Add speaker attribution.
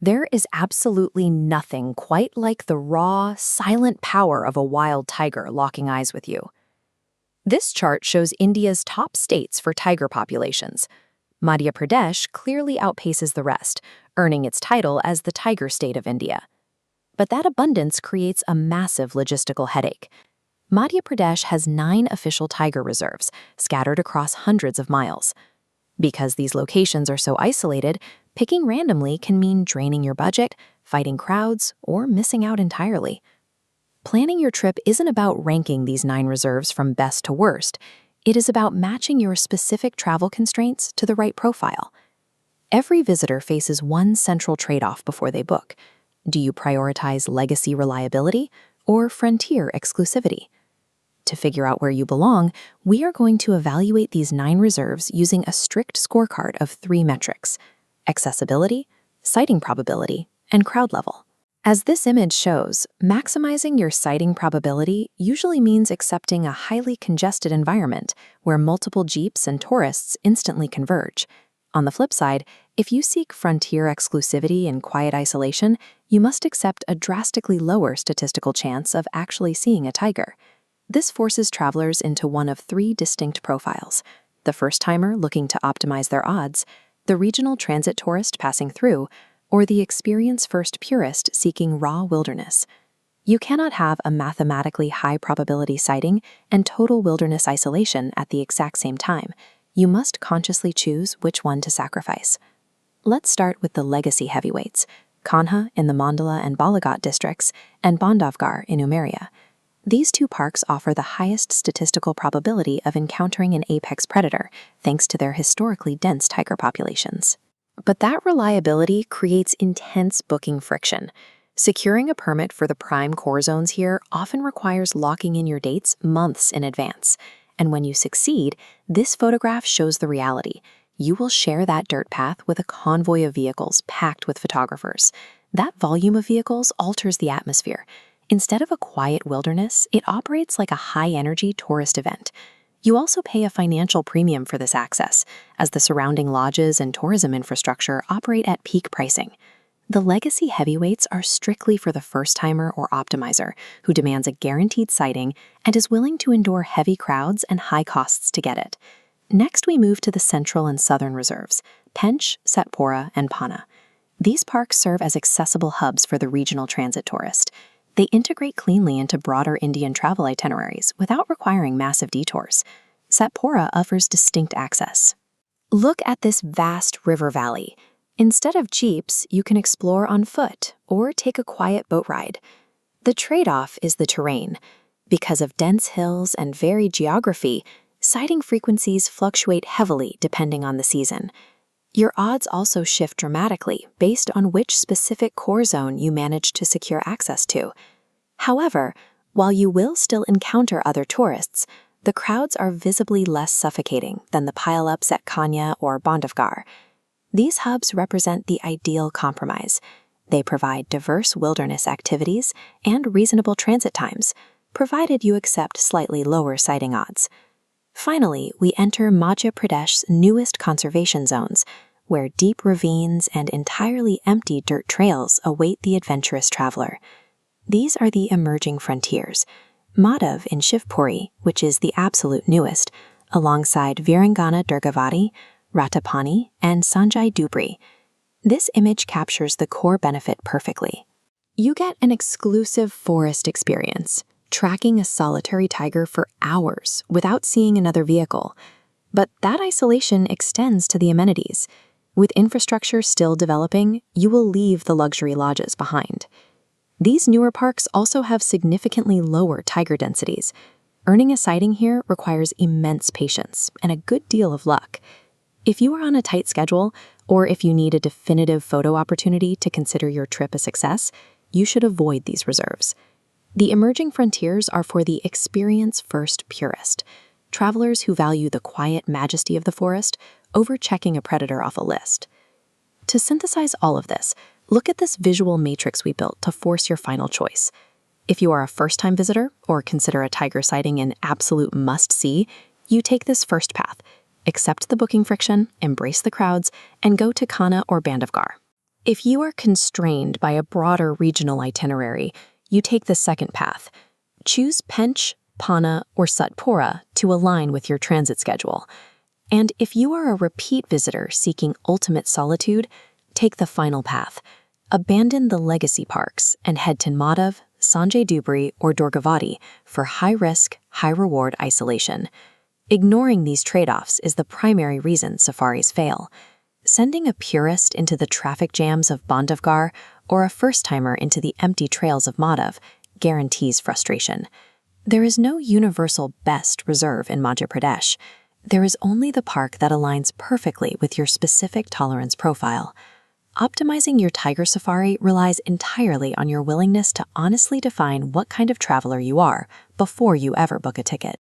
Speaker 1: There is absolutely nothing quite like the raw, silent power of a wild tiger locking eyes with you. This chart shows India's top states for tiger populations. Madhya Pradesh clearly outpaces the rest, earning its title as the Tiger State of India. But that abundance creates a massive logistical headache. Madhya Pradesh has 9 official tiger reserves, scattered across hundreds of miles. Because these locations are so isolated, picking randomly can mean draining your budget, fighting crowds, or missing out entirely. Planning your trip isn't about ranking these 9 reserves from best to worst. It is about matching your specific travel constraints to the right profile. Every visitor faces one central trade-off before they book. Do you prioritize legacy reliability or frontier exclusivity? To figure out where you belong, we are going to evaluate these 9 reserves using a strict scorecard of 3 metrics: accessibility, sighting probability, and crowd level. As this image shows, maximizing your sighting probability usually means accepting a highly congested environment where multiple jeeps and tourists instantly converge. On the flip side, if you seek frontier exclusivity and quiet isolation, you must accept a drastically lower statistical chance of actually seeing a tiger. This forces travelers into one of 3 distinct profiles: the first-timer looking to optimize their odds, the regional transit tourist passing through, or the experience-first purist seeking raw wilderness. You cannot have a mathematically high-probability sighting and total wilderness isolation at the exact same time. You must consciously choose which one to sacrifice. Let's start with the legacy heavyweights: Kanha in the Mandala and Balaghat districts, and Bandhavgarh in Umeria. These 2 parks offer the highest statistical probability of encountering an apex predator, thanks to their historically dense tiger populations. But that reliability creates intense booking friction. Securing a permit for the prime core zones here often requires locking in your dates months in advance. And when you succeed, this photograph shows the reality. You will share that dirt path with a convoy of vehicles packed with photographers. That volume of vehicles alters the atmosphere. Instead of a quiet wilderness, it operates like a high-energy tourist event. You also pay a financial premium for this access, as the surrounding lodges and tourism infrastructure operate at peak pricing. The legacy heavyweights are strictly for the first-timer or optimizer who demands a guaranteed sighting and is willing to endure heavy crowds and high costs to get it. Next, we move to the central and southern reserves: Pench, Satpura, and Panna. These parks serve as accessible hubs for the regional transit tourist. They integrate cleanly into broader Indian travel itineraries without requiring massive detours. Satpura offers distinct access. Look at this vast river valley. Instead of jeeps, you can explore on foot or take a quiet boat ride. The trade-off is the terrain. Because of dense hills and varied geography, sighting frequencies fluctuate heavily depending on the season. Your odds also shift dramatically based on which specific core zone you manage to secure access to. However, while you will still encounter other tourists, the crowds are visibly less suffocating than the pile-ups at Kanya or Bandhavgarh. These hubs represent the ideal compromise. They provide diverse wilderness activities and reasonable transit times, provided you accept slightly lower sighting odds. Finally, we enter Madhya Pradesh's newest conservation zones, where deep ravines and entirely empty dirt trails await the adventurous traveler. These are the emerging frontiers: Madhav in Shivpuri, which is the absolute newest, alongside Virangana Durgavati, Ratapani, and Sanjay Dubri. This image captures the core benefit perfectly. You get an exclusive forest experience, tracking a solitary tiger for hours without seeing another vehicle. But that isolation extends to the amenities. With infrastructure still developing, you will leave the luxury lodges behind. These newer parks also have significantly lower tiger densities. Earning a sighting here requires immense patience and a good deal of luck. If you are on a tight schedule, or if you need a definitive photo opportunity to consider your trip a success, you should avoid these reserves. The emerging frontiers are for the experience-first purist, travelers who value the quiet majesty of the forest over checking a predator off a list. To synthesize all of this, look at this visual matrix we built to force your final choice. If you are a first-time visitor or consider a tiger sighting an absolute must-see, you take this first path. Accept the booking friction, embrace the crowds, and go to Kanha or Bandhavgarh. If you are constrained by a broader regional itinerary, you take the second path. Choose Pench, Panna, or Satpura to align with your transit schedule. And if you are a repeat visitor seeking ultimate solitude, take the final path. Abandon the legacy parks and head to Madhav, Sanjay Dubri, or Durgavati for high-risk, high-reward isolation. Ignoring these trade-offs is the primary reason safaris fail. Sending a purist into the traffic jams of Bandhavgarh or a first-timer into the empty trails of Madhav guarantees frustration. There is no universal best reserve in Madhya Pradesh. There is only the park that aligns perfectly with your specific tolerance profile. Optimizing your tiger safari relies entirely on your willingness to honestly define what kind of traveler you are before you ever book a ticket.